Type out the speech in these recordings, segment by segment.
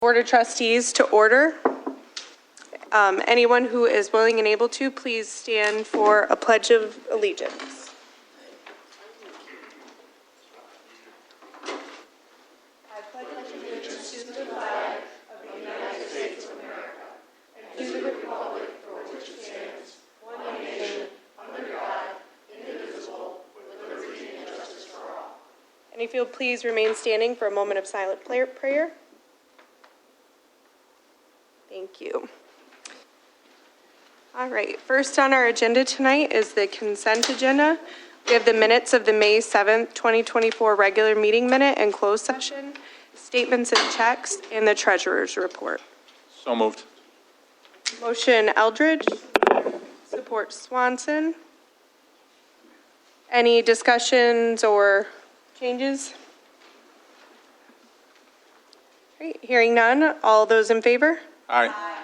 Board of Trustees to order. Anyone who is willing and able to, please stand for a Pledge of Allegiance. I pledge allegiance to the flag of the United States of America and to the republic for which it stands, one nation, under God, indivisible, with liberty and justice for all. And if you'll please remain standing for a moment of silent prayer. Thank you. All right, first on our agenda tonight is the consent agenda. We have the minutes of the May 7th, 2024 regular meeting minute and closed session, statements and checks, and the treasurer's report. So moved. Motion Eldridge, support Swanson. Any discussions or changes? All right, hearing none, all those in favor? Aye.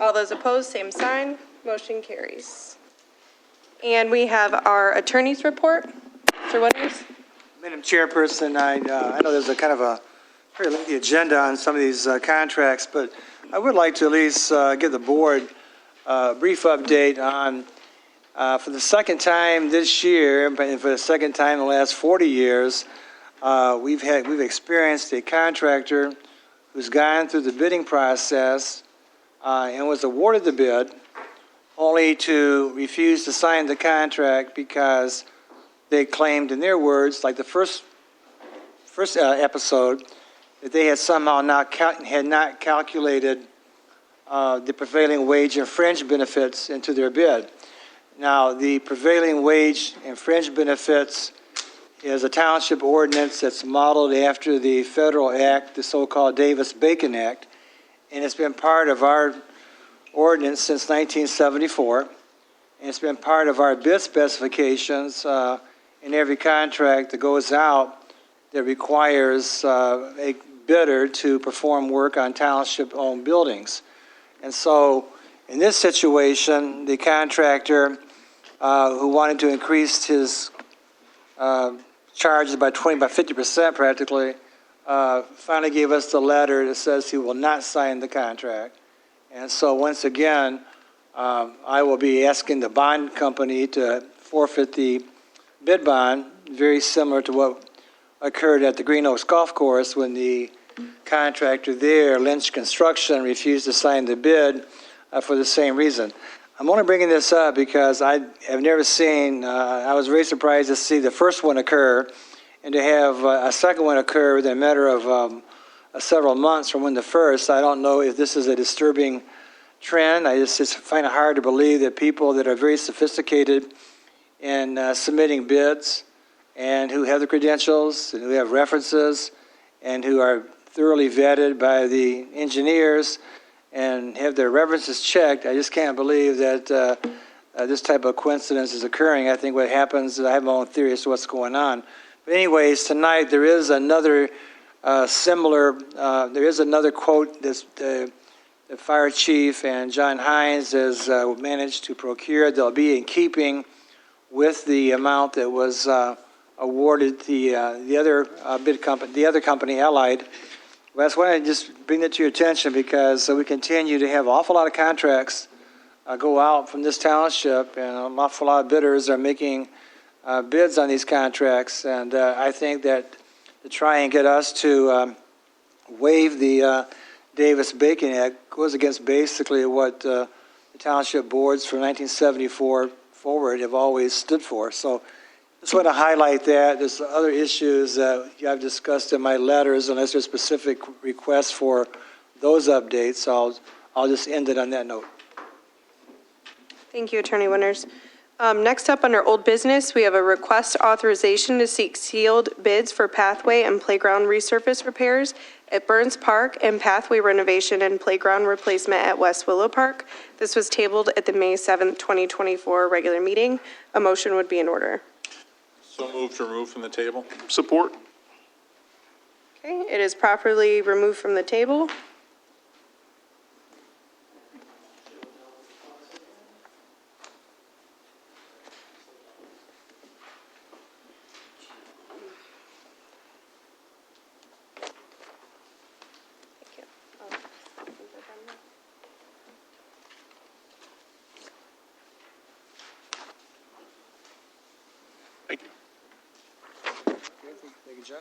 All those opposed, same sign. Motion carries. And we have our attorney's report. Mr. Winters? Madam Chairperson, I know there's a kind of a very lengthy agenda on some of these contracts, but I would like to at least give the board a brief update on, for the second time this year, and for the second time in the last 40 years, we've experienced a contractor who's gone through the bidding process and was awarded the bid, only to refuse to sign the contract because they claimed, in their words, like the first episode, that they had somehow not calculated the prevailing wage and fringe benefits into their bid. Now, the prevailing wage and fringe benefits is a township ordinance that's modeled after the federal act, the so-called Davis-Bacon Act, and it's been part of our ordinance since 1974, and it's been part of our bid specifications in every contract that goes out that requires a bidder to perform work on township-owned buildings. And so, in this situation, the contractor who wanted to increase his charges by 50% practically, finally gave us the letter that says he will not sign the contract. And so once again, I will be asking the bond company to forfeit the bid bond, very similar to what occurred at the Green Oaks Golf Course when the contractor there, Lynch Construction, refused to sign the bid for the same reason. I'm only bringing this up because I have never seen, I was very surprised to see the first one occur and to have a second one occur within a matter of several months from when the first. I don't know if this is a disturbing trend. I just find it hard to believe that people that are very sophisticated in submitting bids and who have the credentials and who have references and who are thoroughly vetted by the engineers and have their references checked, I just can't believe that this type of coincidence is occurring. I think what happens is I have my own theory as to what's going on. But anyways, tonight there is another there is another quote that the fire chief and John Hines has managed to procure. They'll be in keeping with the amount that was awarded the other bid company, the other company, Allied. Well, that's why I just bring that to your attention because we continue to have an awful lot of contracts go out from this township, and an awful lot of bidders are making bids on these contracts. And I think that to try and get us to waive the Davis-Bacon Act goes against basically what the township boards from 1974 forward have always stood for. So just want to highlight that. There's other issues that I've discussed in my letters. Unless there's specific requests for those updates, I'll just end it on that note. Thank you, Attorney Winters. Next up, under old business, we have a request authorization to seek sealed bids for pathway and playground resurface repairs at Burns Park and pathway renovation and playground replacement at West Willow Park. This was tabled at the May 7th, 2024 regular meeting. A motion would be in order. So moved to remove from the table. Support. Okay, it is properly removed from the table. you, John.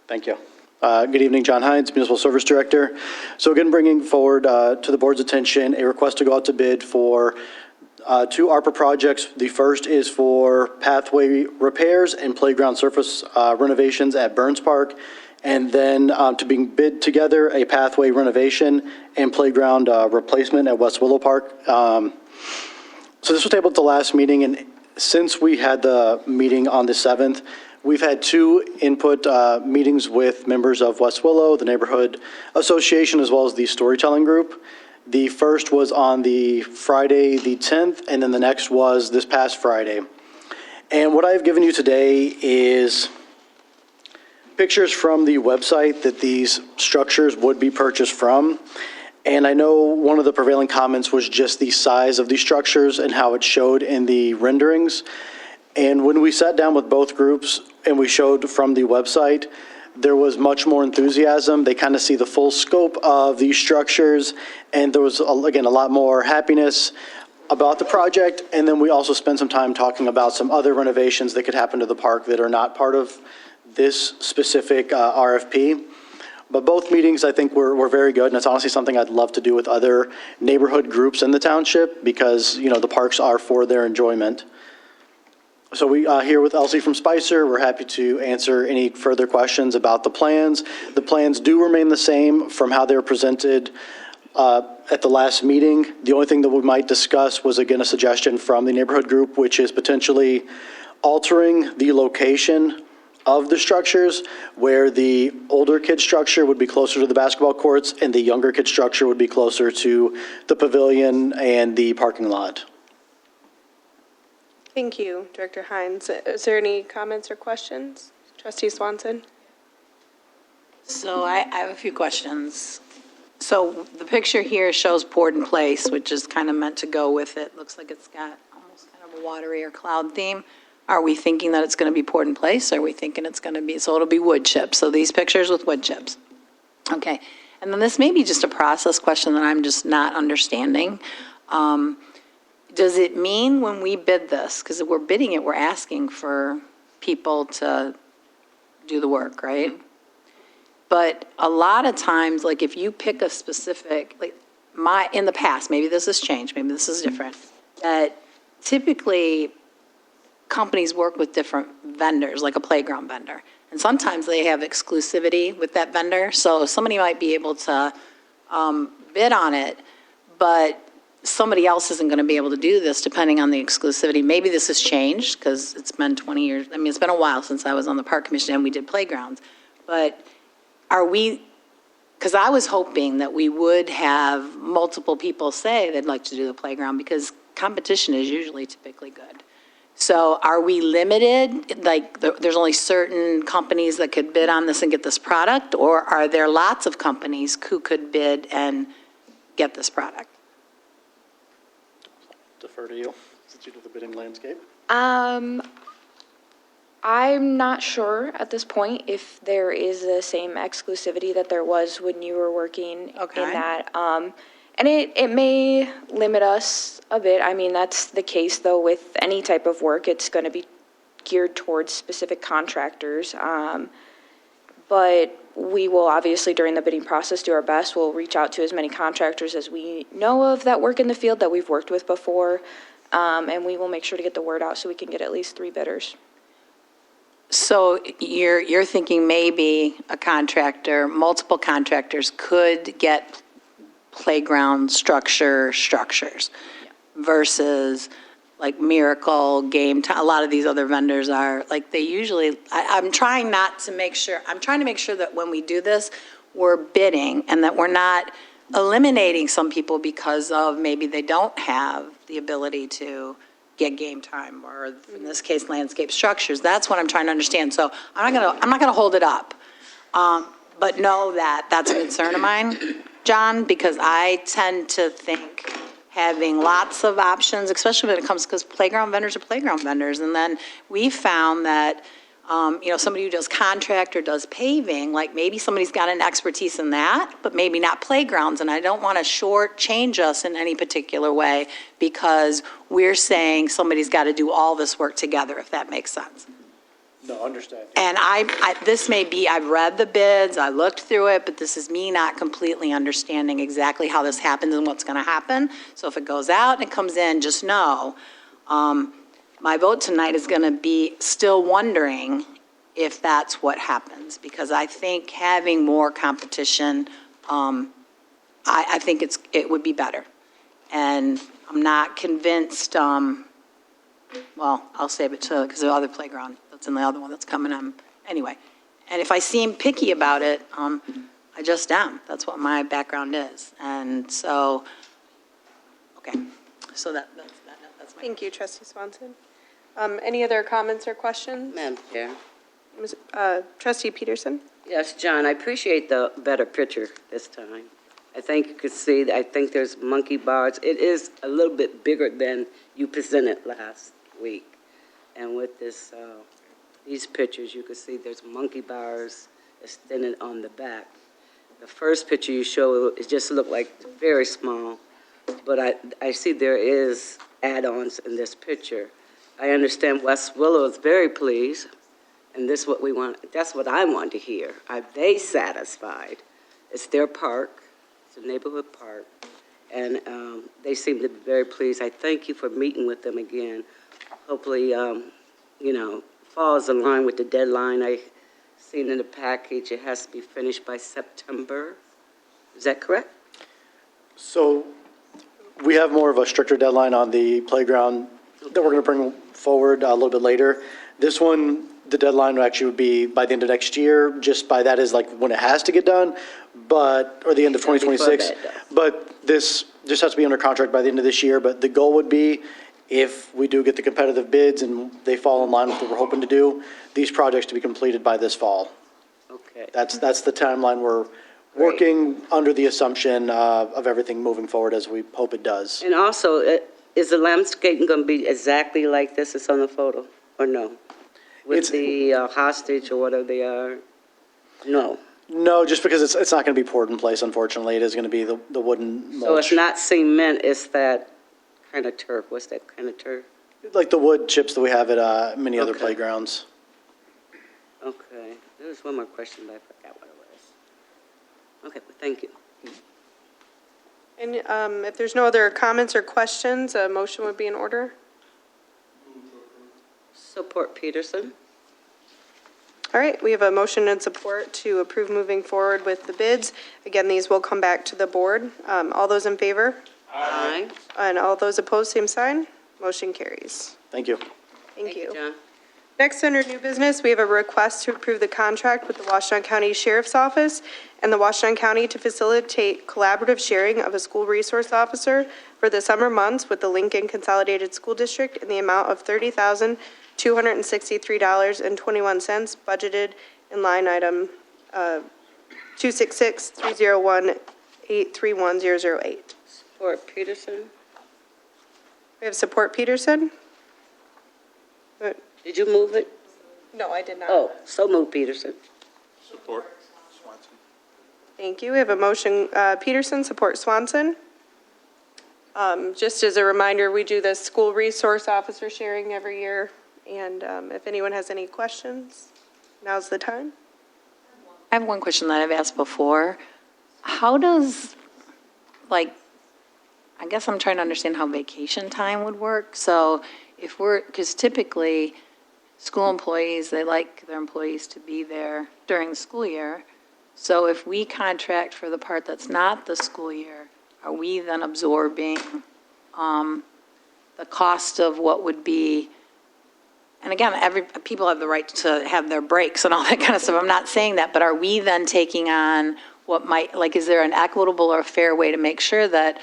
Thank you. Good evening, John Hines, Municipal Service Director. So again, bringing forward to the board's attention a request to go out to bid for two ARPA projects. The first is for pathway repairs and playground surface renovations at Burns Park, and then to be bid together a pathway renovation and playground replacement at West Willow Park. So this was tabled at the last meeting, and since we had the meeting on the 7th, we've had two input meetings with members of West Willow, the Neighborhood Association, as well as the Storytelling Group. The first was on the Friday, the 10th, and then the next was this past Friday. And what I've given you today is pictures from the website that these structures would be purchased from. And I know one of the prevailing comments was just the size of these structures and how it showed in the renderings. And when we sat down with both groups and we showed from the website, there was much more enthusiasm. They kind of see the full scope of these structures, and there was, again, a lot more happiness about the project. And then we also spent some time talking about some other renovations that could happen to the park that are not part of this specific RFP. But both meetings, I think, were very good, and it's honestly something I'd love to do with other neighborhood groups in the township because, you know, the parks are for their enjoyment. So we here with Elsie from Spicer. We're happy to answer any further questions about the plans. The plans do remain the same from how they were presented at the last meeting. The only thing that we might discuss was, again, a suggestion from the neighborhood group, which is potentially altering the location of the structures, where the older kid structure would be closer to the basketball courts and the younger kid structure would be closer to the pavilion and the parking lot. Thank you, Director Hines. Is there any comments or questions? Trustee Swanson? So I have a few questions. So the picture here shows poured in place, which is kind of meant to go with it. Looks like it's got almost kind of a watery or cloud theme. Are we thinking that it's going to be poured in place? Are we thinking it's going to be, so it'll be wood chips? So these pictures with wood chips. Okay. And then this may be just a process question that I'm just not understanding. Does it mean when we bid this, because we're bidding it, we're asking for people to do the work, right? But a lot of times, like if you pick a specific, like in the past, maybe this has changed, maybe this is different, that typically companies work with different vendors, like a playground vendor. And sometimes they have exclusivity with that vendor. So somebody might be able to bid on it, but somebody else isn't going to be able to do this depending on the exclusivity. Maybe this has changed because it's been 20 years. I mean, it's been a while since I was on the park commission and we did playgrounds. But are we, because I was hoping that we would have multiple people say they'd like to do the playground because competition is usually typically good. So are we limited, like there's only certain companies that could bid on this and get this product, or are there lots of companies who could bid and get this product? Defer to you, since you do the bidding landscape. I'm not sure at this point if there is the same exclusivity that there was when you were working in that. And it may limit us a bit. I mean, that's the case, though, with any type of work. It's going to be geared towards specific contractors. But we will obviously, during the bidding process, do our best. We'll reach out to as many contractors as we know of that work in the field that we've worked with before. And we will make sure to get the word out so we can get at least 3 bidders. So you're thinking maybe a contractor, multiple contractors could get playground structures versus like Miracle, Game Time. A lot of these other vendors are like, they usually, I'm trying to make sure that when we do this, we're bidding and that we're not eliminating some people because of maybe they don't have the ability to get Game Time, or in this case, landscape structures. That's what I'm trying to understand. So I'm not gonna hold it up, but know that that's a concern of mine, John, because I tend to think having lots of options, especially when it comes, because playground vendors are playground vendors. And then we found that somebody who does contract or does paving, like maybe somebody's got an expertise in that, but maybe not playgrounds. And I don't want to shortchange us in any particular way because we're saying somebody's got to do all this work together, if that makes sense. No, understand. And this may be, I've read the bids, I looked through it, but this is me not completely understanding exactly how this happens and what's going to happen. So if it goes out and it comes in, just know, my vote tonight is going to be still wondering if that's what happens, because I think having more competition, I think it would be better. And I'm not convinced, well, I'll save it to, because the other playground, that's in the other one that's coming on, anyway. And if I seem picky about it, I just am. That's what my background is. And so, okay, so that's my. Thank you, Trustee Swanson. Any other comments or questions? Madam Chair. Trustee Peterson? Yes, John, I appreciate the better picture this time. I think you could see, I think there's monkey bars. It is a little bit bigger than you presented last week. And with this, these pictures, you can see there's monkey bars extended on the back. The first picture you show, it just looked like very small, but I see there is add-ons in this picture. I understand West Willow is very pleased, and this is what we want. That's what I want to hear. Are they satisfied? It's their park. It's a neighborhood park, and they seem to be very pleased. I thank you for meeting with them again. Hopefully, falls in line with the deadline. I seen in the package it has to be finished by September. Is that correct? So we have more of a stricter deadline on the playground that we're going to bring forward a little bit later. This one, the deadline actually would be by the end of next year. Just by that is like when it has to get done, or the end of 2026. But this just has to be under contract by the end of this year. But the goal would be, if we do get the competitive bids and they fall in line with what we're hoping to do, these projects to be completed by this fall. Okay. That's the timeline we're working under, the assumption of everything moving forward as we hope it does. And also, is the landscaping going to be exactly like this is on the photo, or no? With the hostage or whatever they are? No. No, just because it's not going to be poured in place, unfortunately. It is going to be the wooden mulch. So it's not cement, it's that kind of turf. What's that kind of turf? Like the wood chips that we have at many other Okay. playgrounds. Okay. There was one more question, but I forgot what it was. Okay, well, thank you. And if there's no other comments or questions, a motion would be in order. Support Peterson. All right, we have a motion and support to approve moving forward with the bids. Again, these will come back to the board. All those in favor? Aye. And all those opposed, same sign. Motion carries. Thank you. Thank you. John. Next, under new business, we have a request to approve the contract with the Washington County Sheriff's Office and the Washington County to facilitate collaborative sharing of a school resource officer for the summer months with the Lincoln Consolidated School District in the amount of $30,263.21, budgeted in line item 266-301-831008. Support Peterson. We have support Peterson? Did you move it? No, I did not. Oh, so move Peterson. Support. Swanson. Thank you. We have a motion, Peterson, support Swanson. Just as a reminder, we do the school resource officer sharing every year. And if anyone has any questions, now's the time. I have one question that I've asked before. How does, I guess I'm trying to understand how vacation time would work. So because typically, school employees, they like their employees to be there during the school year. So if we contract for the part that's not the school year, are we then absorbing the cost of what would be, and again, people have the right to have their breaks and all that kind of stuff. I'm not saying that, but are we then taking on what might, is there an equitable or fair way to make sure that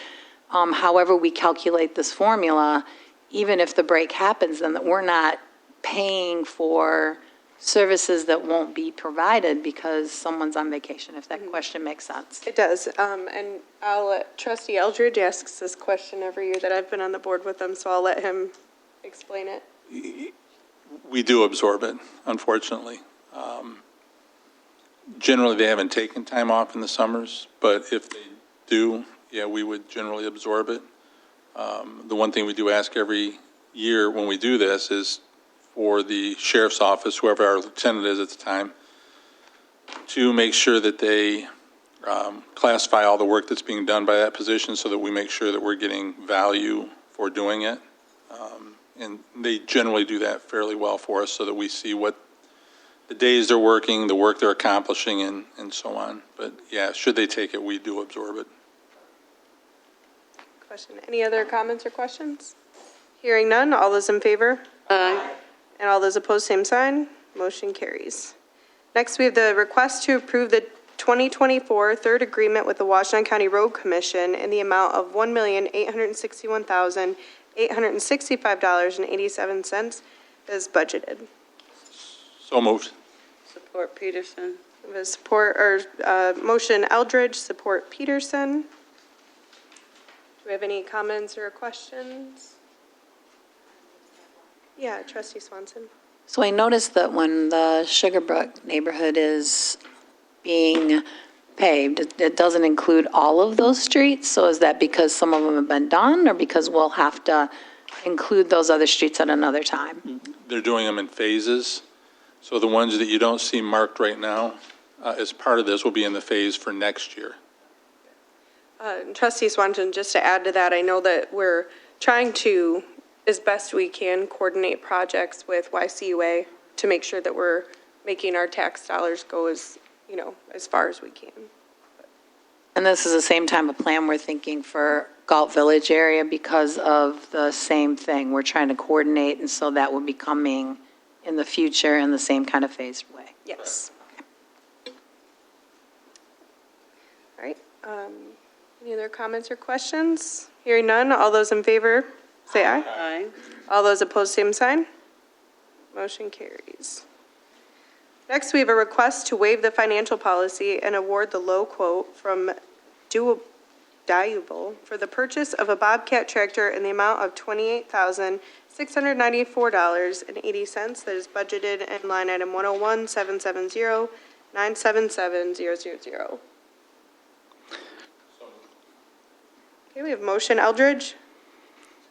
however we calculate this formula, even if the break happens, then that we're not paying for services that won't be provided because someone's on vacation, if that question makes sense. It does. And I'll let Trustee Eldridge asks this question every year that I've been on the board with him, so I'll let him explain it. We do absorb it, unfortunately. Generally, they haven't taken time off in the summers, but if they do, yeah, we would generally absorb it. The one thing we do ask every year when we do this is for the sheriff's office, whoever our lieutenant is at the time, to make sure that they classify all the work that's being done by that position so that we make sure that we're getting value for doing it. And they generally do that fairly well for us so that we see what the days they're working, the work they're accomplishing, and so on. But yeah, should they take it, we do absorb it. Question. Any other comments or questions? Hearing none, all those in favor? Aye. And all those opposed, same sign. Motion carries. Next, we have the request to approve the 2024 third agreement with the Washington County Road Commission in the amount of $1,861,865.87 as budgeted. So moved. Support Peterson. The support, or motion Eldridge, support Peterson. Do we have any comments or questions? Yeah, trustee Swanson. So I noticed that when the Sugarbrook neighborhood is being paved, it doesn't include all of those streets? So is that because some of them have been done, or because we'll have to include those other streets at another time? They're doing them in phases. So the ones that you don't see marked right now, as part of this, will be in the phase for next year. Trustee Swanson, just to add to that, I know that we're trying to, as best we can, coordinate projects with YCUA to make sure that we're making our tax dollars go as far as we can. And this is the same type of plan we're thinking for Galt Village area because of the same thing. We're trying to coordinate, and so that will be coming in the future in the same kind of phased way. Yes. All right. Any other comments or questions? Hearing none, all those in favor, say aye. Aye. All those opposed, same sign. Motion carries. Next, we have a request to waive the financial policy and award the low quote from Diable for the purchase of a Bobcat tractor in the amount of $28,694.80 that is budgeted in line item 101-770-977-000. Okay, we have motion Eldridge,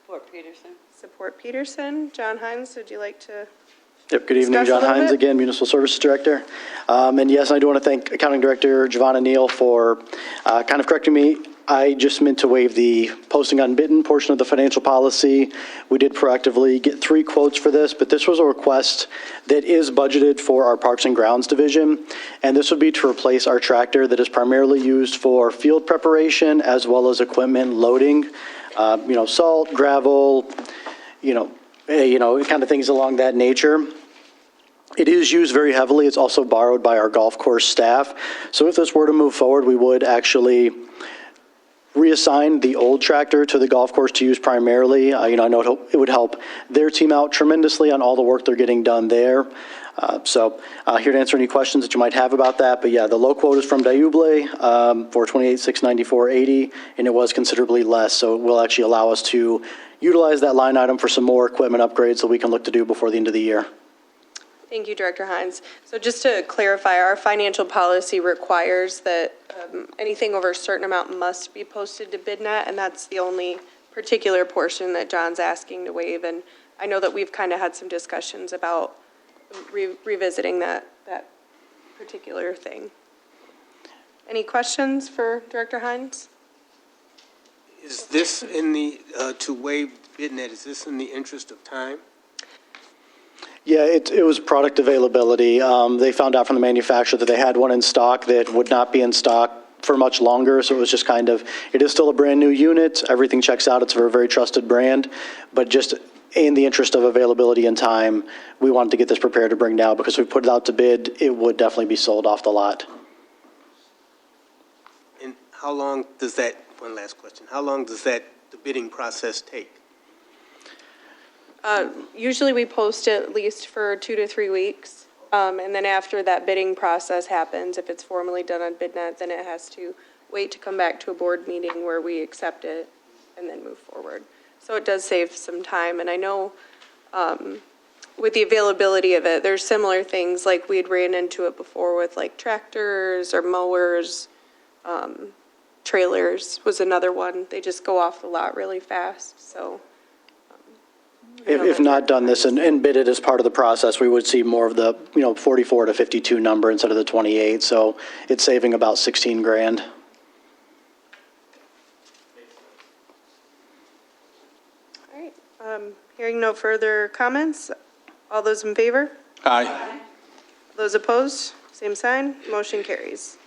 Support Peterson. support Peterson. John Hines, would you like to? Yep, good evening, Discuss a John little Hines bit. again, Municipal Services Director. And yes, I do want to thank Accounting Director Giovanna Neal for kind of correcting me. I just meant to waive the posting unbidden portion of the financial policy. We did proactively get 3 quotes for this, but this was a request that is budgeted for our Parks and Grounds Division. And this would be to replace our tractor that is primarily used for field preparation as well as equipment loading, salt, gravel, kind of things along that nature. It is used very heavily. It's also borrowed by our golf course staff. So if this were to move forward, we would actually reassign the old tractor to the golf course to use primarily. I know it would help their team out tremendously on all the work they're getting done there. So here to answer any questions that you might have about that. But yeah, the low quote is from Diable for $28,694.80, and it was considerably less. So it will actually allow us to utilize that line item for some more equipment upgrades that we can look to do before the end of the year. Thank you, Director Hines. So just to clarify, our financial policy requires that anything over a certain amount must be posted to BidNet, and that's the only particular portion that John's asking to waive. And I know that we've kind of had some discussions about revisiting that particular thing. Any questions for Director Hines? Is this in the, to waive BidNet, is this in the interest of time? Yeah, it was product availability. They found out from the manufacturer that they had one in stock that would not be in stock for much longer, so it was just kind of, it is still a brand-new unit. Everything checks out. It's for a very trusted brand, but just in the interest of availability and time, we wanted to get this prepared to bring now, because if we put it out to bid, it would definitely be sold off the lot. And how long does that, one last question, how long does the bidding process take? Usually we post it at least for 2 to 3 weeks. And then after that bidding process happens, if it's formally done on BidNet, then it has to wait to come back to a board meeting where we accept it and then move forward. So it does save some time. And I know with the availability of it, there's similar things, like we'd ran into it before with like tractors or mowers. Trailers was another one. They just go off the lot really fast, so. If not done this and bid it as part of the process, we would see more of the, 44 to 52 number instead of the 28, so it's saving about 16 grand. All right, hearing no further comments, all those in favor? Aye. Those opposed, same sign, motion carries.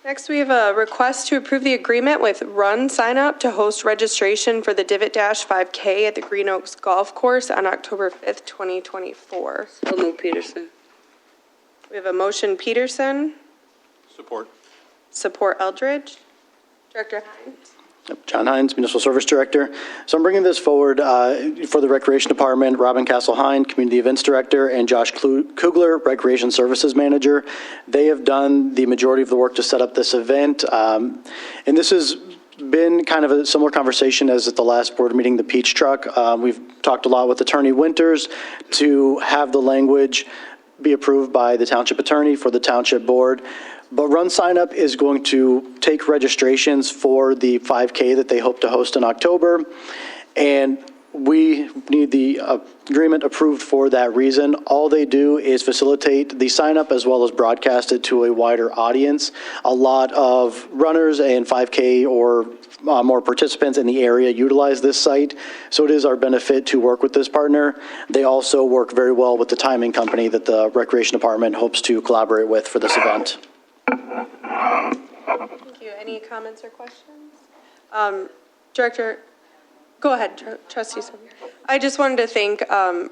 Next, we have a request to approve the agreement with Run Sign Up to host registration for the Divot Dash 5K at the Green Oaks Golf Course on October 5th, 2024. So move Peterson. We have a motion Peterson, Support. support Eldridge. Director Hines. John Hines, Municipal Service Director. So I'm bringing this forward for the Recreation Department, Robin Castle-Hine, Community Events Director, and Josh Kugler, Recreation Services Manager. They have done the majority of the work to set up this event. And this has been kind of a similar conversation as at the last board meeting, the Peach Truck. We've talked a lot with Attorney Winters to have the language be approved by the Township Attorney for the Township Board. But Run Sign Up is going to take registrations for the 5K that they hope to host in October. And we need the agreement approved for that reason. All they do is facilitate the sign up as well as broadcast it to a wider audience. A lot of runners and 5K or more participants in the area utilize this site. So it is our benefit to work with this partner. They also work very well with the timing company that the Recreation Department hopes to collaborate with for this event. Thank you. Any comments or questions? Director, go ahead, Trustee Sumner. I just wanted to thank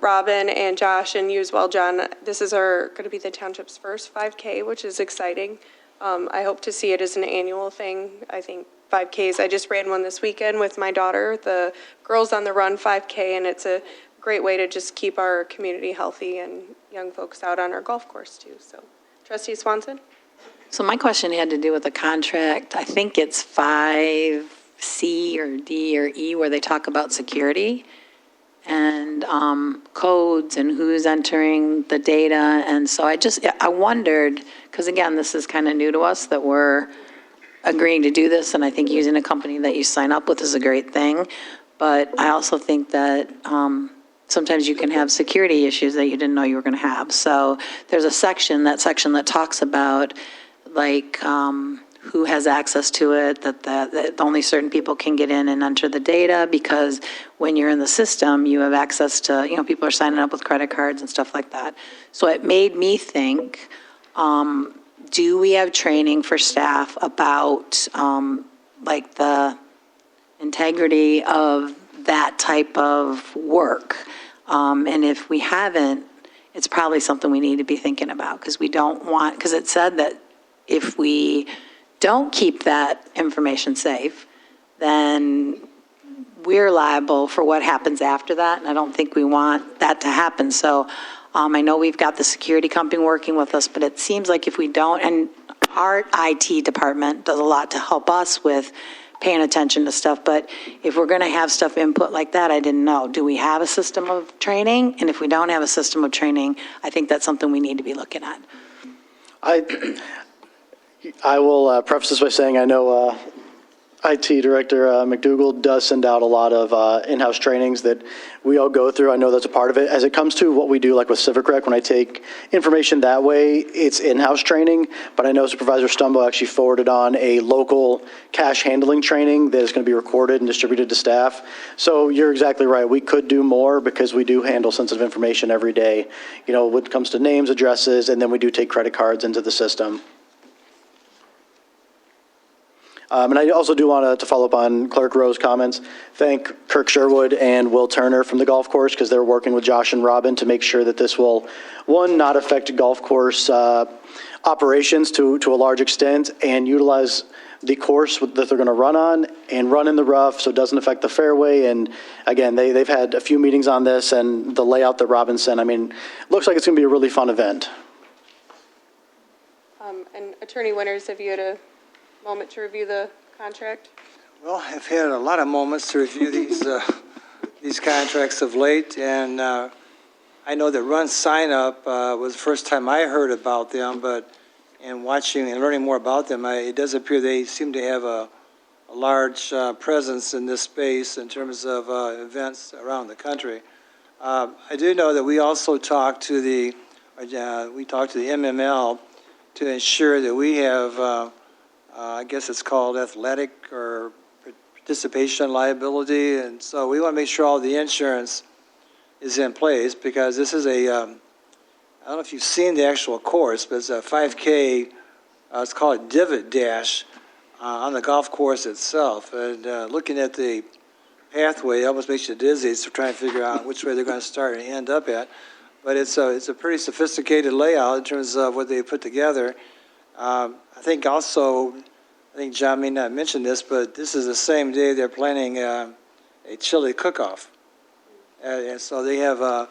Robin and Josh and you as well, John. This is going to be the Township's first 5K, which is exciting. I hope to see it as an annual thing. I think 5Ks, I just ran one this weekend with my daughter, the Girls on the Run 5K, and it's a great way to just keep our community healthy and young folks out on our golf course too. So, Trustee Swanson? So my question had to do with the contract. I think it's 5C or D or E where they talk about security and codes and who's entering the data. And so I wondered, because again, this is kind of new to us that we're agreeing to do this. And I think using a company that you sign up with is a great thing. But I also think that sometimes you can have security issues that you didn't know you were going to have. So there's a section that talks about like who has access to it, that only certain people can get in and enter the data, because when you're in the system, you have access to, people are signing up with credit cards and stuff like that. So it made me think, do we have training for staff about like the integrity of that type of work? And if we haven't, it's probably something we need to be thinking about, because it said that if we don't keep that information safe, then we're liable for what happens after that, and I don't think we want that to happen. So I know we've got the security company working with us, but it seems like if we don't, and our IT department does a lot to help us with paying attention to stuff, but if we're going to have stuff input like that, I didn't know. Do we have a system of training? And if we don't have a system of training, I think that's something we need to be looking at. I will preface this by saying I know IT Director McDougall does send out a lot of in-house trainings that we all go through. I know that's a part of it. As it comes to what we do, like with CivicRec, when I take information that way, it's in-house training, but I know Supervisor Stumbo actually forwarded on a local cash handling training that is going to be recorded and distributed to staff. So you're exactly right. We could do more because we do handle sensitive information every day, when it comes to names, addresses, and then we do take credit cards into the system. And I also do want to follow up on Clerk Rowe's comments. Thank Kirk Sherwood and Will Turner from the golf course, because they're working with Josh and Robin to make sure that this will, one, not affect golf course operations to a large extent, and utilize the course that they're going to run on and run in the rough so it doesn't affect the fairway. And again, they've had a few meetings on this, and the layout that Robin sent, looks like it's going to be a really fun event. And Attorney Winters, have you had a moment to review the contract? Well, I've had a lot of moments to review these contracts of late, and I know that Run Sign Up was the first time I heard about them, but in watching and learning more about them, it does appear they seem to have a large presence in this space in terms of events around the country. I do know that we also talked to the MML to ensure that we have, I guess it's called athletic or participation liability, and so we want to make sure all the insurance is in place, because this is a, I don't know if you've seen the actual course, but it's a 5K, it's called a divot dash on the golf course itself. And looking at the pathway, it almost makes you dizzy, so trying to figure out which way they're going to start and end up at. But it's a pretty sophisticated layout in terms of what they put together. I think John may not mention this, but this is the same day they're planning a chili cook-off. And so they have a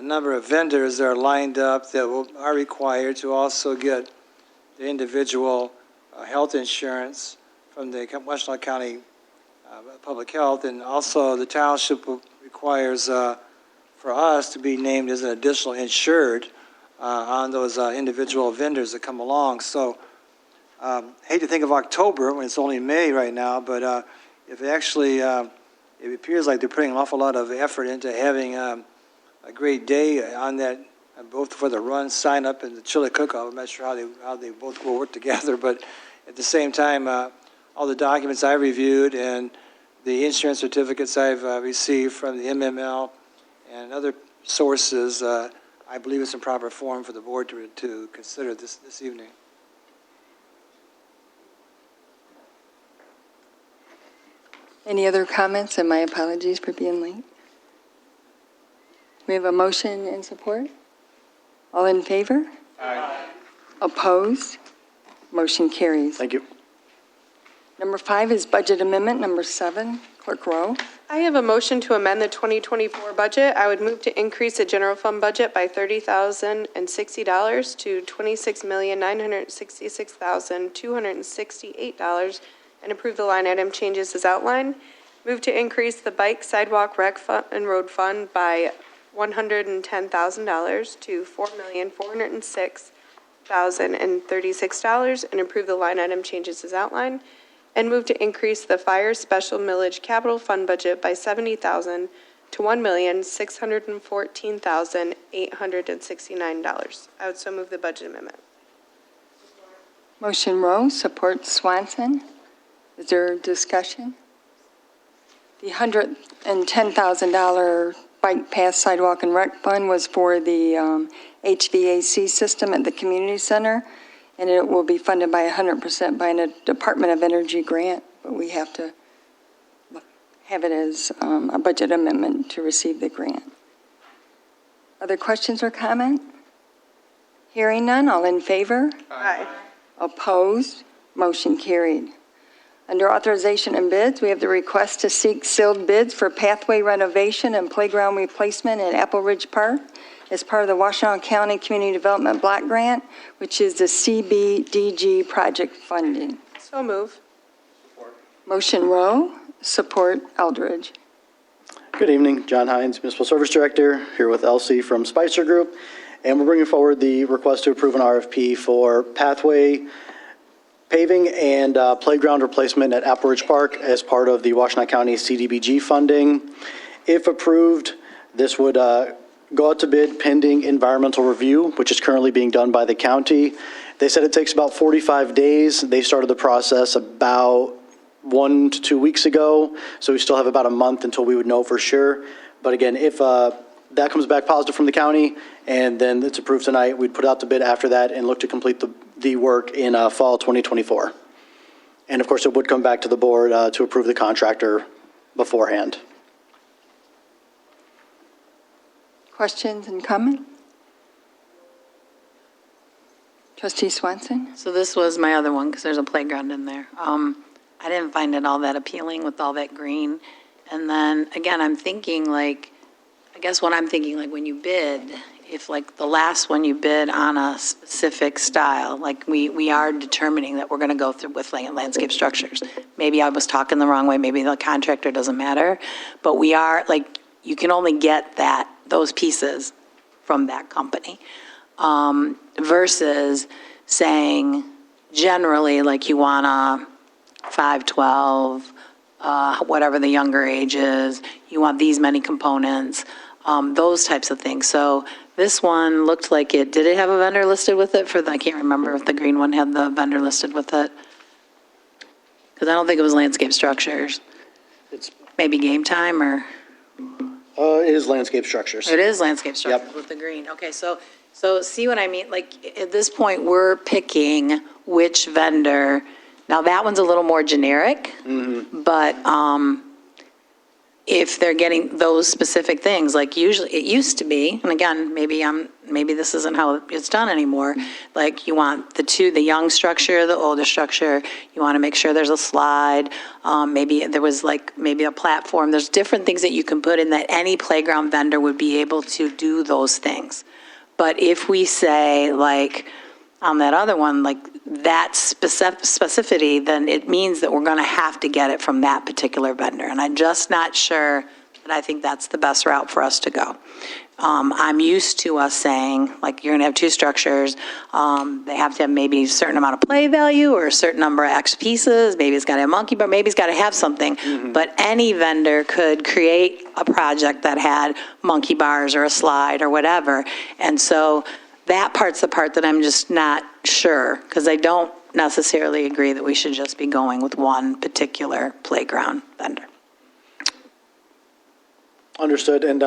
number of vendors that are lined up that are required to also get the individual health insurance from the Washtenaw County Public Health, and also the township requires for us to be named as an additional insured on those individual vendors that come along. So I hate to think of October when it's only May right now, but if actually it appears like they're putting an awful lot of effort into having a great day on that, both for the Run, Sign Up, and the chili cook-off. I'm not sure how they both will work together, but at the same time, all the documents I reviewed and the insurance certificates I've received from the MML and other sources, I believe it's in proper form for the board to consider this evening. Any other comments? And my apologies for being late. We have a motion and support. All in favor? Aye. Opposed? Motion carries. Thank you. Number 5 is budget amendment. Number 7, Clerk Rowe. I have a motion to amend the 2024 budget. I would move to increase the general fund budget by $30,060 to $26,966,268 and approve the line item changes as outlined. Move to increase the bike, sidewalk, rec fund, and road fund by $110,000 to $4,406,036 and approve the line item changes as outlined. And move to increase the fire special millage capital fund budget by $70,000 to $1,614,869. I would so move the budget amendment. Motion Rowe, support Swanson. Is there discussion? The $110,000 bike path, sidewalk, and rec fund was for the HVAC system at the community center, and it will be funded by 100% by a Department of Energy grant, but we have to have it as a budget amendment to receive the grant. Other questions or comment? Hearing none, all in favor? Aye. Opposed? Motion carried. Under authorization and bids, we have the request to seek sealed bids for pathway renovation and playground replacement at Apple Ridge Park as part of the Washtenaw County Community Development Block Grant, which is the CBDG project funding. So move. Motion Rowe, support Eldridge. Good evening, John Hines, Municipal Service Director, here with Elsie from Spicer Group, and we're bringing forward the request to approve an RFP for pathway paving and playground replacement at Apple Ridge Park as part of the Washtenaw County CDBG funding. If approved, this would go out to bid pending environmental review, which is currently being done by the county. They said it takes about 45 days. They started the process about 1 to 2 weeks ago, so we still have about a month until we would know for sure. But again, if that comes back positive from the county and then it's approved tonight, we'd put out the bid after that and look to complete the work in fall 2024. And of course, it would come back to the board to approve the contractor beforehand. Questions and comment? Trustee Swanson? So this was my other one, because there's a playground in there. I didn't find it all that appealing with all that green. And then, again, I'm thinking like, I guess what I'm thinking, like when you bid, if like the last one you bid on a specific style, like we are determining that we're going to go through with landscape structures. Maybe I was talking the wrong way, maybe the contractor doesn't matter, but we are like, you can only get those pieces from that company. Versus saying generally, like you want a 512, whatever the younger age is, you want these many components, those types of things. So this one looked like did it have a vendor listed with it I can't remember if the green one had the vendor listed with it. Because I don't think it was landscape structures. It's, Maybe game time or? it is landscape structures. It is landscape structures Yep. with the green. Okay, so see what I mean? Like, at this point, we're picking which vendor. Now, that one's a little more generic, but if they're getting those specific things, like usually, it used to be, and again, maybe this isn't how it's done anymore, like you want the young structure, the older structure, you want to make sure there's a slide, maybe there was maybe a platform, there's different things that you can put in that any playground vendor would be able to do those things. But if we say, like, on that other one, like, that specificity, then it means that we're going to have to get it from that particular vendor. And I'm just not sure that I think that's the best route for us to go. I'm used to us saying, like, you're going to have two structures. They have to have maybe a certain amount of play value or a certain number of X pieces. Maybe it's got to have monkey bar. Maybe it's got to have something. But any vendor could create a project that had monkey bars or a slide or whatever. And so that part's the part that I'm just not sure, because I don't necessarily agree that we should just be going with one particular playground vendor. Understood, and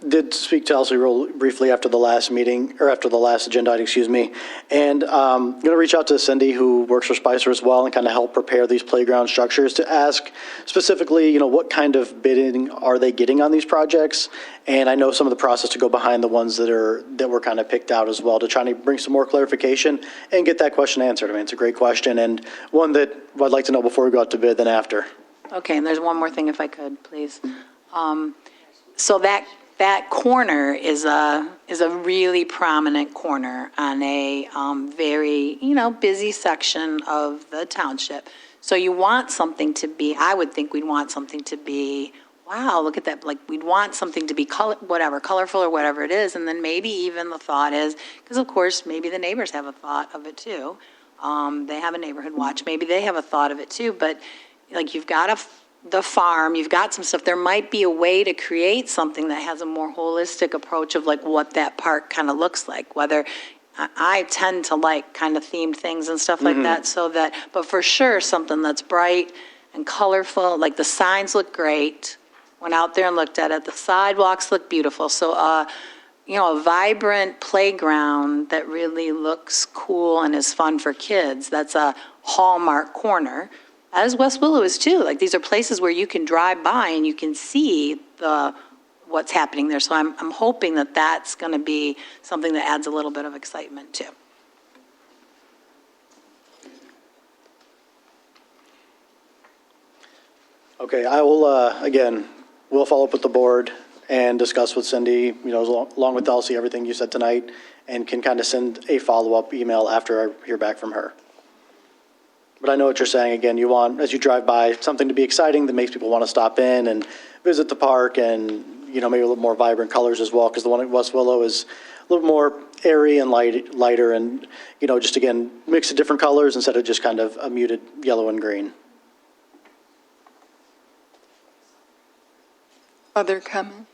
did speak to Elsie real briefly after the last meeting, or after the last agenda item, excuse me. And I'm going to reach out to Cindy, who works for Spicer as well, and kind of help prepare these playground structures to ask specifically, what kind of bidding are they getting on these projects? And I know some of the process to go behind the ones that were kind of picked out as well, to try to bring some more clarification and get that question answered. I mean, it's a great question, and one that I'd like to know before we go out to bid than after. Okay, and there's one more thing, if I could, please. So that corner is a really prominent corner on a very, busy section of the township. So you want something to be, I would think we'd want something to be, wow, look at that, like, we'd want something to be colorful or whatever it is, and then maybe even the thought is, because of course, maybe the neighbors have a thought of it too. They have a neighborhood watch, maybe they have a thought of it too, but like, you've got the farm, you've got some stuff, there might be a way to create something that has a more holistic approach of like what that park kind of looks like, whether, I tend to like kind of themed things and stuff like that, so that, but for sure, something that's bright and colorful, like the signs look great, went out there and looked at it, the sidewalks look beautiful, so, a vibrant playground that really looks cool and is fun for kids, that's a hallmark corner. As West Willow is too. Like, these are places where you can drive by and you can see what's happening there. So I'm hoping that that's going to be something that adds a little bit of excitement too. Okay, I will, again, we'll follow up with the board and discuss with Cindy, along with Elsie, everything you said tonight, and can kind of send a follow-up email after I hear back from her. But I know what you're saying. Again, you want, as you drive by, something to be exciting that makes people want to stop in and visit the park, and, maybe a little more vibrant colors as well, because the one at West Willow is a little more airy and lighter and, just, again, mix of different colors instead of just kind of a muted yellow and green. Other comment?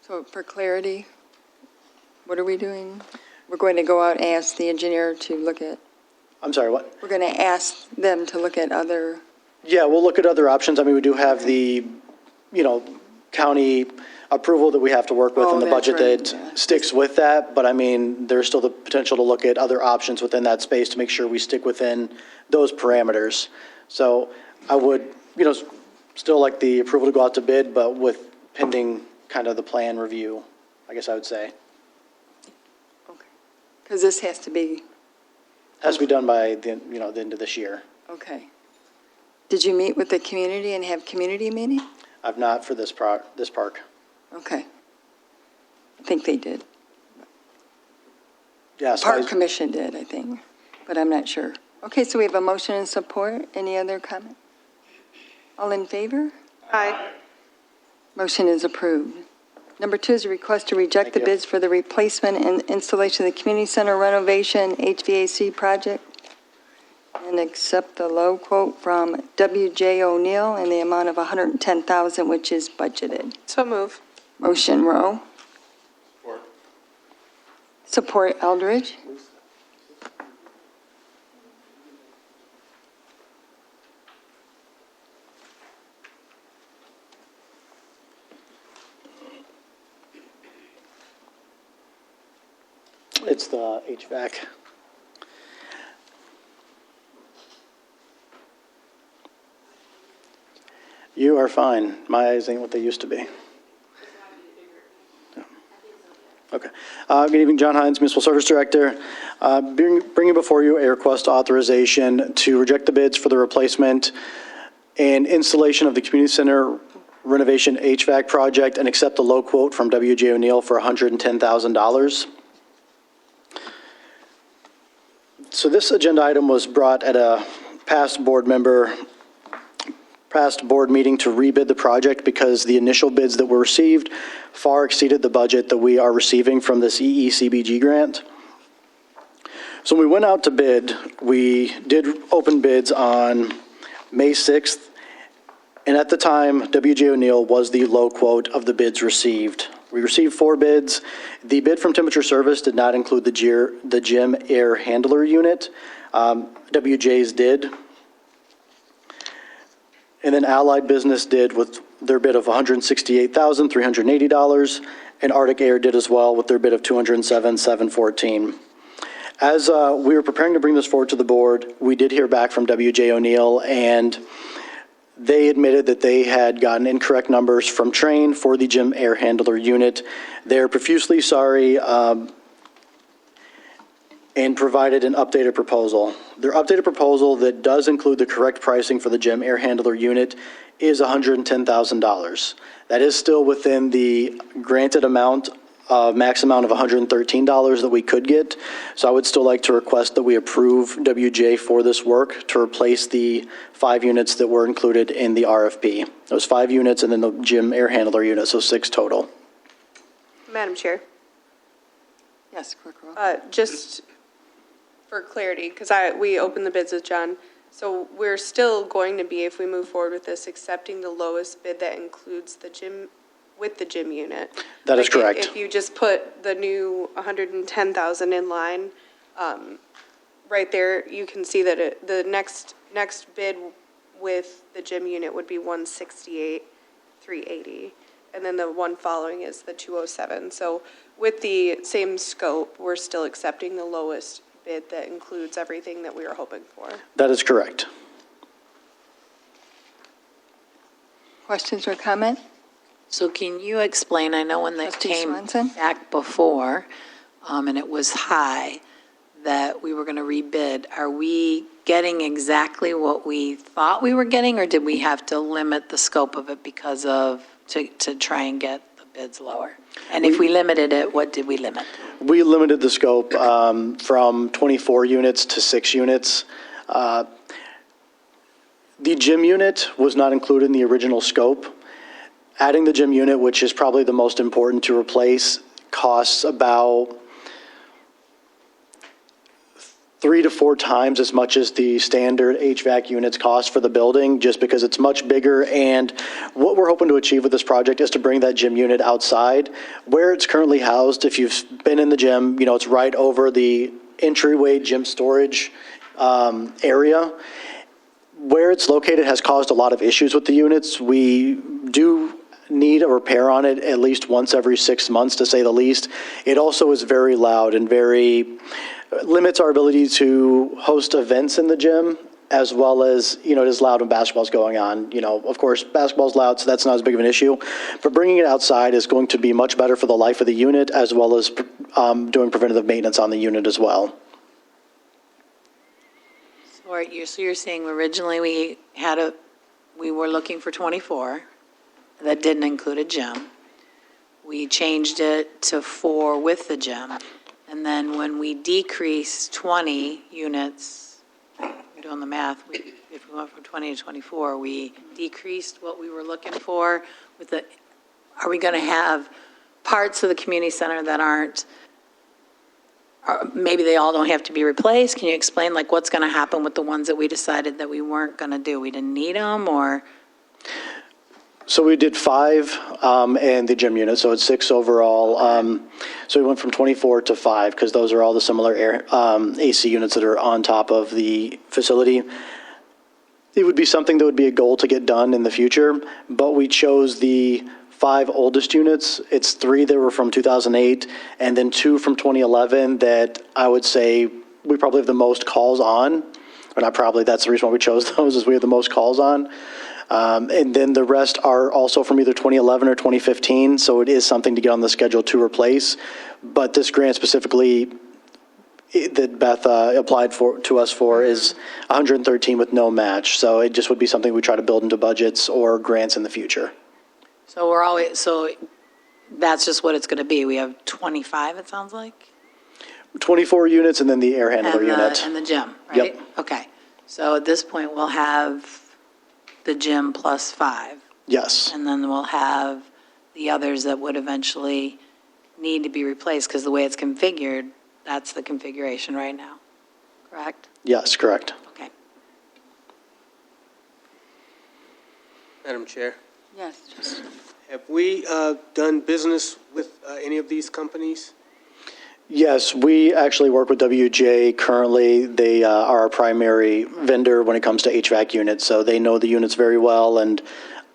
So for clarity, what are we doing? We're going to go out and ask the engineer to look at, I'm sorry, what? we're going to ask them to look at other, Yeah, we'll look at other options. I mean, we do have the, county approval that we have to work with, Oh, and the that's budget right, that yeah. sticks with that. But I mean, there's still the potential to look at other options within that space to make sure we stick within those parameters. So I would, still like the approval to go out to bid, but with pending kind of the plan review, I guess I would say. because this has to be, Has to be done by the end of this year. okay. Did you meet with the community and have community meeting? I've not for this park. Okay. I think they did. Yes. Park Commission did, I think, but I'm not sure. Okay, so we have a motion and support. Any other comment? All in favor? Aye. Motion is approved. Number 2 is a request to reject the Thank you. bids for the replacement and installation of the community center renovation HVAC project and accept the low quote from W.J. O'Neill in the amount of $110,000, which is budgeted. So move. Motion Rowe. Support Eldridge. It's the HVAC. You are fine. My eyes ain't what they used to be. Yeah. Okay. Good evening, John Hines, Municipal Service Director. Bringing before you a request authorization to reject the bids for the replacement and installation of the community center renovation HVAC project and accept the low quote from W.J. O'Neill for $110,000. So this agenda item was brought at a past board meeting to rebid the project because the initial bids that were received far exceeded the budget that we are receiving from this EECBG grant. So when we went out to bid, we did open bids on May 6th, and at the time, W.J. O'Neill was the low quote of the bids received. We received 4 bids. The bid from Temperature Service did not include the gym air handler unit. WJ's did. And then Allied Business did with their bid of $168,380, and Arctic Air did as well with their bid of $207,714. As we were preparing to bring this forward to the board, we did hear back from W.J. O'Neill, and they admitted that they had gotten incorrect numbers from Train for the gym air handler unit. They're profusely sorry and provided an updated proposal. Their updated proposal that does include the correct pricing for the gym air handler unit is $110,000. That is still within the granted amount, max amount of $113 that we could get. So I would still like to request that we approve WJ for this work to replace the 5 units that were included in the RFP. Those 5 units and then the gym air handler unit, so 6 total. Madam Chair, Yes, clerk roll. just for clarity, because we opened the bids with John, so we're still going to be, if we move forward with this, accepting the lowest bid that includes the gym, with the gym unit. That is Like, correct. If you just put the new 110,000 in line, right there, you can see that the next bid with the gym unit would be 168,380, and then the one following is the 207. So with the same scope, we're still accepting the lowest bid that includes everything that we were hoping for. That is correct. Questions or comment? So can you explain, I know when they Trustee came Swanson? back before, and it was high, that we were going to rebid. Are we getting exactly what we thought we were getting, or did we have to limit the scope of it because of, to try and get the bids lower? And if we limited it, what did we limit? We limited the scope from 24 units to 6 units. The gym unit was not included in the original scope. Adding the gym unit, which is probably the most important to replace, costs about 3 to 4 times as much as the standard HVAC units cost for the building, just because it's much bigger. And what we're hoping to achieve with this project is to bring that gym unit outside. Where it's currently housed, if you've been in the gym, you know, it's right over the entryway gym storage area. Where it's located has caused a lot of issues with the units. We do need a repair on it at least once every 6 months, to say the least. It also is very loud and limits our ability to host events in the gym, as well as, you know, it is loud when basketball's going on. You know, of course, basketball's loud, so that's not as big of an issue. But bringing it outside is going to be much better for the life of the unit, as well as doing preventative maintenance on the unit as well. So you're saying originally we were looking for 24, that didn't include a gym. We changed it to 4 with the gym. And then when we decreased 20 units, we're doing the math, if we went from 20 to 24, we decreased what we were looking for with the are we going to have parts of the community center that aren't, maybe they all don't have to be replaced? Can you explain, like, what's going to happen with the ones that we decided that we weren't going to do? We didn't need them, or? So we did 5 and the gym unit, so it's 6 overall. So we went from 24 to 5 because those are all the similar air, AC units that are on top of the facility. It would be something that would be a goal to get done in the future, but we chose the 5 oldest units. It's 3 that were from 2008 and then 2 from 2011 that I would say we probably have the most calls on. Or not probably, that's the reason why we chose those, is we have the most calls on. And then the rest are also from either 2011 or 2015, so it is something to get on the schedule to replace. But this grant specifically that Beth applied to us for is 113 with no match. So it just would be something we try to build into budgets or grants in the future. So that's just what it's going to be. We have 25, it sounds like? 24 units and then the air handler unit. And the gym, right? Yep. Okay. So at this point, we'll have the gym plus 5. Yes. And then we'll have the others that would eventually need to be replaced, because the way it's configured, that's the configuration right now, correct? Yes, correct. Okay. Madam Chair, Yes. have we done business with any of these companies? Yes, we actually work with WJ currently. They are our primary vendor when it comes to HVAC units, so they know the units very well. And,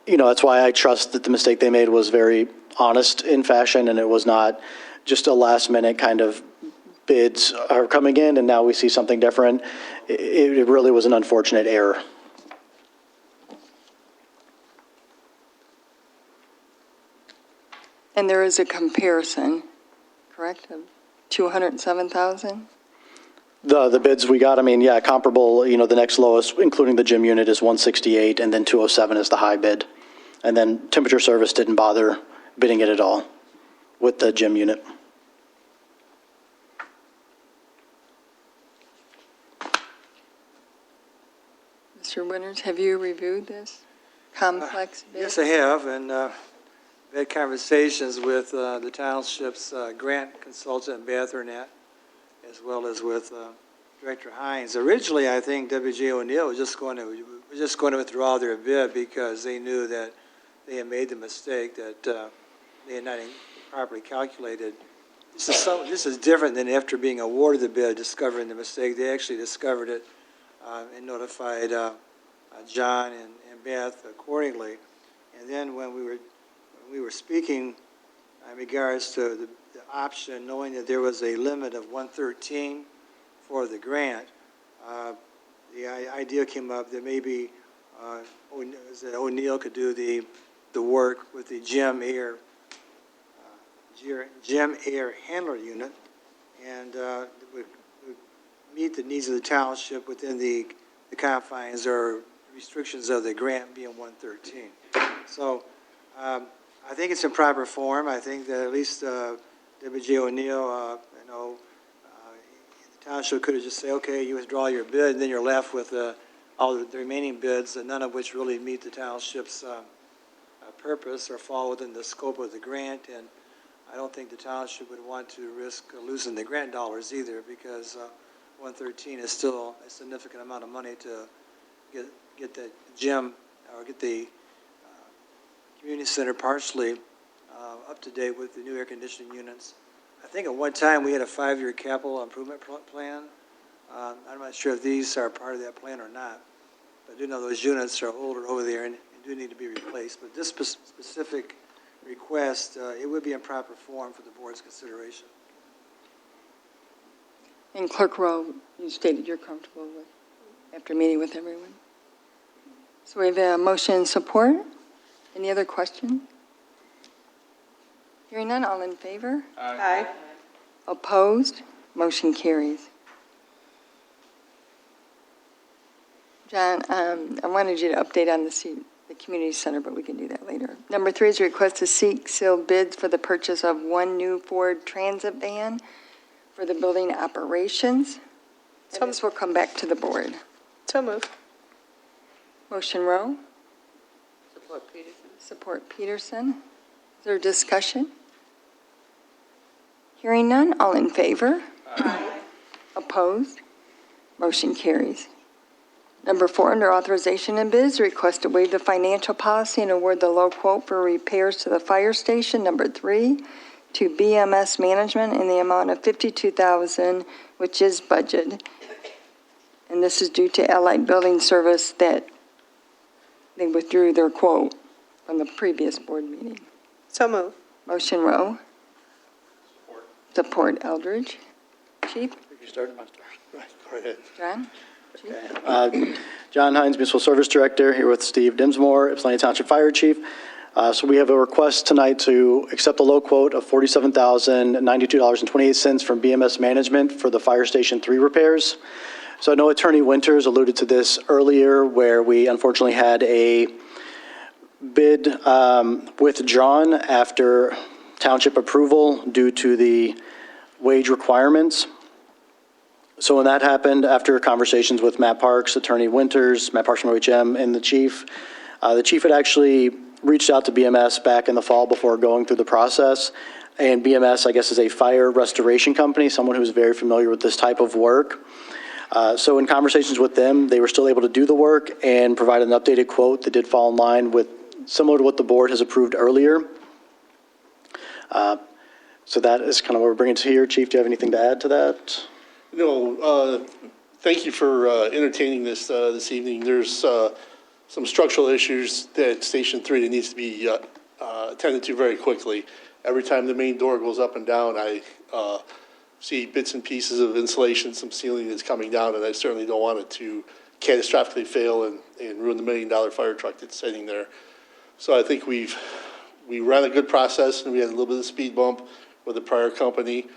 you know, that's why I trust that the mistake they made was very honest in fashion, and it was not just a last-minute kind of bids are coming in, and now we see something different. It really was an unfortunate error. And there is a comparison, correct, of 207,000? The bids we got, I mean, yeah, comparable, you know, the next lowest, including the gym unit, is 168, and then 207 is the high bid. And then Temperature Service didn't bother bidding it at all with the gym unit. Mr. Winters, have you reviewed this complex bid? Yes, I have, and I've had conversations with the township's grant consultant, Beth Arnett, as well as with Director Hines. Originally, I think W.J. O'Neill was just going to withdraw their bid because they knew that they had made the mistake that they had not properly calculated. This is different than after being awarded the bid, discovering the mistake. They actually discovered it and notified John and Beth accordingly. And then when we were speaking in regards to the option, knowing that there was a limit of 113 for the grant, the idea came up that maybe O'Neill could do the work with the gym air handler unit, and would meet the needs of the township within the confines or restrictions of the grant being 113. So I think it's in proper form. I think that at least W.J. O'Neill, the township could have just said, okay, you withdraw your bid, and then you're left with all the remaining bids, none of which really meet the township's purpose or fall within the scope of the grant. And I don't think the township would want to risk losing the grant dollars either, because 113 is still a significant amount of money to get the gym or get the community center partially up to date with the new air conditioning units. I think at one time we had a 5-year capital improvement plan. I'm not sure if these are part of that plan or not, but I do know those units are older over there and do need to be replaced. But this specific request, it would be in proper form for the board's consideration. And Clerk Rowe, you stated you're comfortable with, after meeting with everyone. So we have a motion and support. Any other questions? Hearing none, all in favor? Aye. Opposed? Motion carries. John, I wanted you to update on the community center, but we can do that later. Number 3 is a request to seek sealed bids for the purchase of 1 new Ford Transit van for the building operations. And this will come back to the board. So moved. Motion Rowe, Support Peterson. support Peterson. there discussion? Hearing none, all in favor? Aye. Opposed? Motion carries. Number 4, under authorization and bids, request to waive the financial policy and award the low quote for repairs to the fire station. Number 3, to BMS Management in the amount of $52,000, which is budgeted. And this is due to Allied Building Service that they withdrew their quote from the previous board meeting. So move. Motion Rowe. Support Eldridge. Chief? You start? Go ahead. John? John Hines, Municipal Service Director, here with Steve Dimsmore, Ypsilanti Township Fire Chief. So we have a request tonight to accept a low quote of $47,092.28 from BMS Management for the Fire Station 3 repairs. So I know Attorney Winters alluded to this earlier, where we unfortunately had a bid withdrawn after township approval due to the wage requirements. So when that happened, after conversations with Matt Parks, Attorney Winters, Matt Parks from OHM, and the chief had actually reached out to BMS back in the fall before going through the process. And BMS, I guess, is a fire restoration company, someone who's very familiar with this type of work. So in conversations with them, they were still able to do the work and provide an updated quote that did fall in line with, similar to what the board has approved earlier. So that is kind of what we're bringing to here. Chief, do you have anything to add to that? No, thank you for entertaining this this evening. There's some structural issues at Station 3 that needs to be attended to very quickly. Every time the main door goes up and down, I see bits and pieces of insulation, some ceiling that's coming down, and I certainly don't want it to catastrophically fail and ruin the $1 million fire truck that's sitting there. So I think we ran a good process, and we had a little bit of speed bump with the prior company.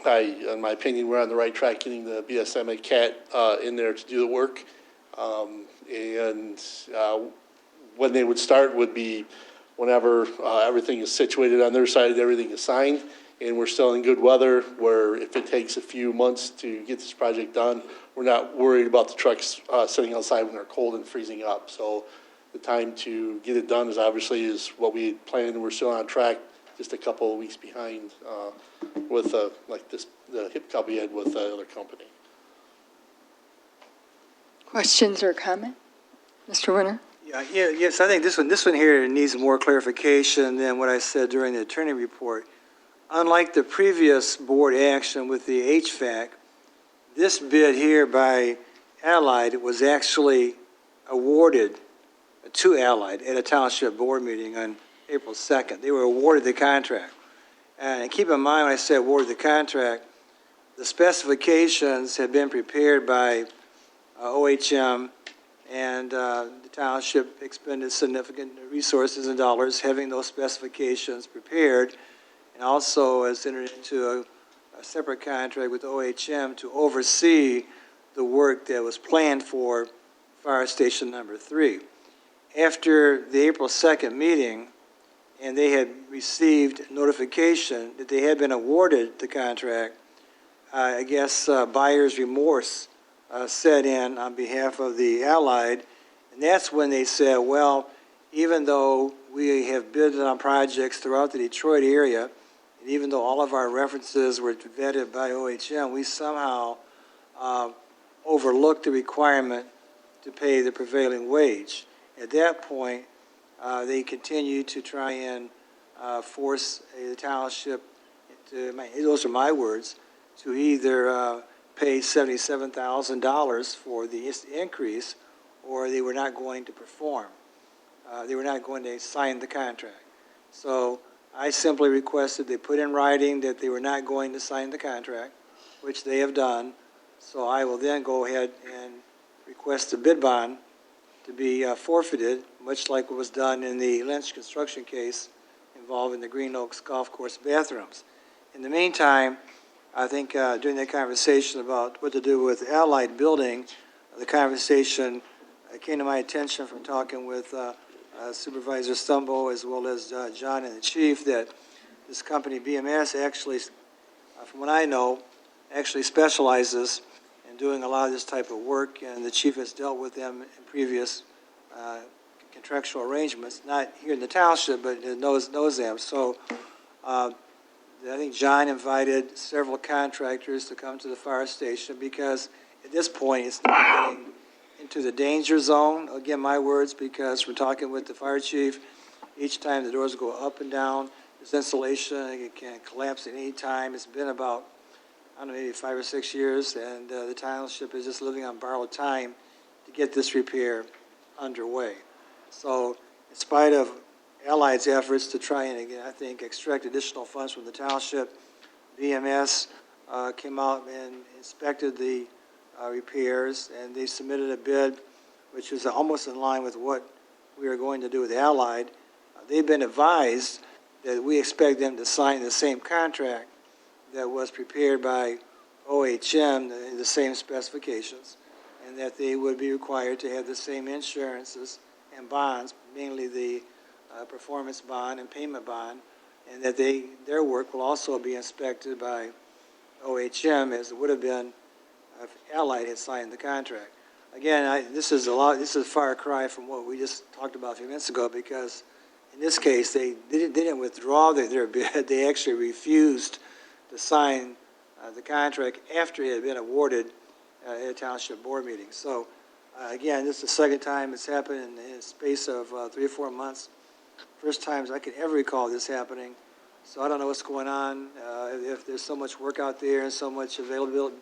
In my opinion, we're on the right track getting the BSM and CAT in there to do the work. When they would start would be whenever everything is situated on their side, everything is signed, and we're still in good weather, where if it takes a few months to get this project done, we're not worried about the trucks sitting outside when they're cold and freezing up. So the time to get it done is what we had planned, and we're still on track, just a couple of weeks behind with the hiccup we had with the other company. Questions or comment? Mr. Winter? Yes, I think this one here needs more clarification than what I said during the attorney report. Unlike the previous board action with the HVAC, this bid here by Allied was actually awarded to Allied at a township board meeting on April 2nd. They were awarded the contract. And keep in mind, when I say awarded the contract, the specifications had been prepared by OHM, and the township expended significant resources and dollars having those specifications prepared, and also has entered into a separate contract with OHM to oversee the work that was planned for Fire Station number 3. After the April 2nd meeting, and they had received notification that they had been awarded the contract, I guess buyer's remorse set in on behalf of the Allied, and that's when they said, well, even though we have bid on projects throughout the Detroit area, and even though all of our references were vetted by OHM, we somehow overlooked the requirement to pay the prevailing wage. At that point, they continued to try and force the township, those are my words, to either pay $77,000 for the increase, or they were not going to perform. They were not going to sign the contract. So I simply requested they put in writing that they were not going to sign the contract, which they have done. So I will then go ahead and request the bid bond to be forfeited, much like what was done in the Lynch construction case involving the Green Oaks Golf Course bathrooms. In the meantime, I think during that conversation about what to do with Allied Building, the conversation came to my attention from talking with Supervisor Stumbo as well as John and the chief, that this company BMS actually, from what I know, actually specializes in doing a lot of this type of work, and the chief has dealt with them in previous contractual arrangements, not here in the township, but it knows them. So I think John invited several contractors to come to the fire station because at this point, it's not getting into the danger zone. Again, my words, because we're talking with the fire chief. Each time the doors go up and down, there's insulation, it can collapse at any time. It's been about, I don't know, maybe 5 or 6 years, and the township is just living on borrowed time to get this repair underway. So in spite of Allied's efforts to try and, again, I think, extract additional funds from the township, VMS came out and inspected the repairs, and they submitted a bid which was almost in line with what we are going to do with Allied. They've been advised that we expect them to sign the same contract that was prepared by OHM, the same specifications, and that they would be required to have the same insurances and bonds, mainly the performance bond and payment bond, and that their work will also be inspected by OHM as it would have been if Allied had signed the contract. Again, this is a far cry from what we just talked about a few minutes ago, because in this case, they didn't withdraw their bid. They actually refused to sign the contract after it had been awarded at a township board meeting. So, again, this is the second time it's happened in a space of 3 or 4 months. First times I can ever recall this happening. So I don't know what's going on. If there's so much work out there and so much availability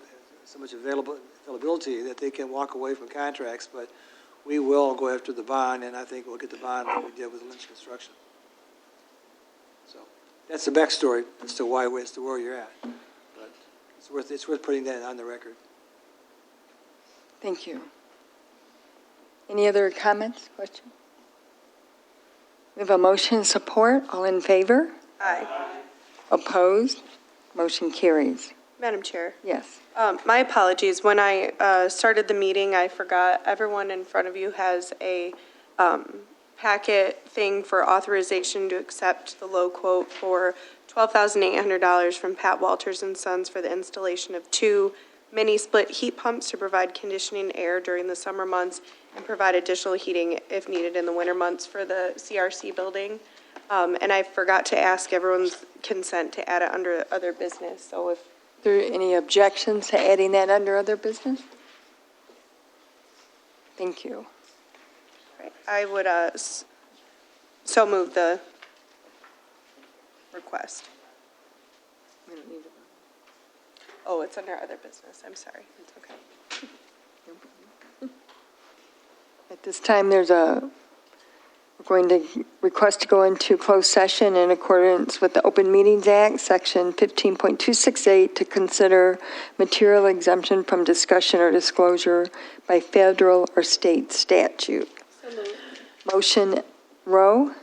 that they can walk away from contracts, but we will go after the bond, and I think we'll get the bond like we did with Lynch Construction. So that's the backstory as to where you're at. But it's worth putting that on the record. Thank you. Any other comments, questions? We have a motion and support. All in favor? Aye. Opposed? Motion carries. Madam Chair. Yes. My apologies. When I started the meeting, I forgot everyone in front of you has a packet thing for authorization to accept the low quote for $12,800 from Pat Walters and Sons for the installation of 2 mini split heat pumps to provide conditioning air during the summer months and provide additional heating if needed in the winter months for the CRC building. And I forgot to ask everyone's consent to add it under other business. So if Are there any objections to adding that under other business? Thank you. I would so move the request. We don't need to- Oh, it's under other business. I'm sorry. It's okay. At this time, we're going to request to go into closed session in accordance with the Open Meetings Act, Section 15.268, to consider material exemption from discussion or disclosure by federal or state statute. Motion, Rowe.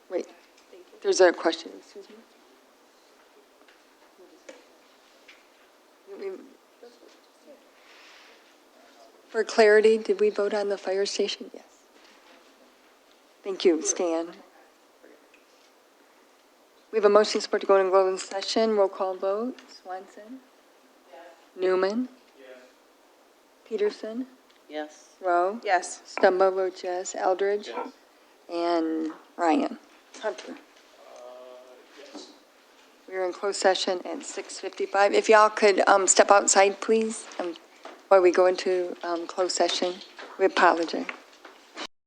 Wait, there's a question, excuse me. For clarity, did we vote on the fire station? Yes. Thank you, Stan. We have a motion support to go into closed session. Roll call vote. Swanson? Yes. Newman? Yes. Peterson? Yes. Rowe? Yes. Stumba votes yes. Eldridge? Yes. And Ryan? Hunter? Yes. We're in closed session at 6:55. If y'all could step outside, please, while we go into closed session. We apologize.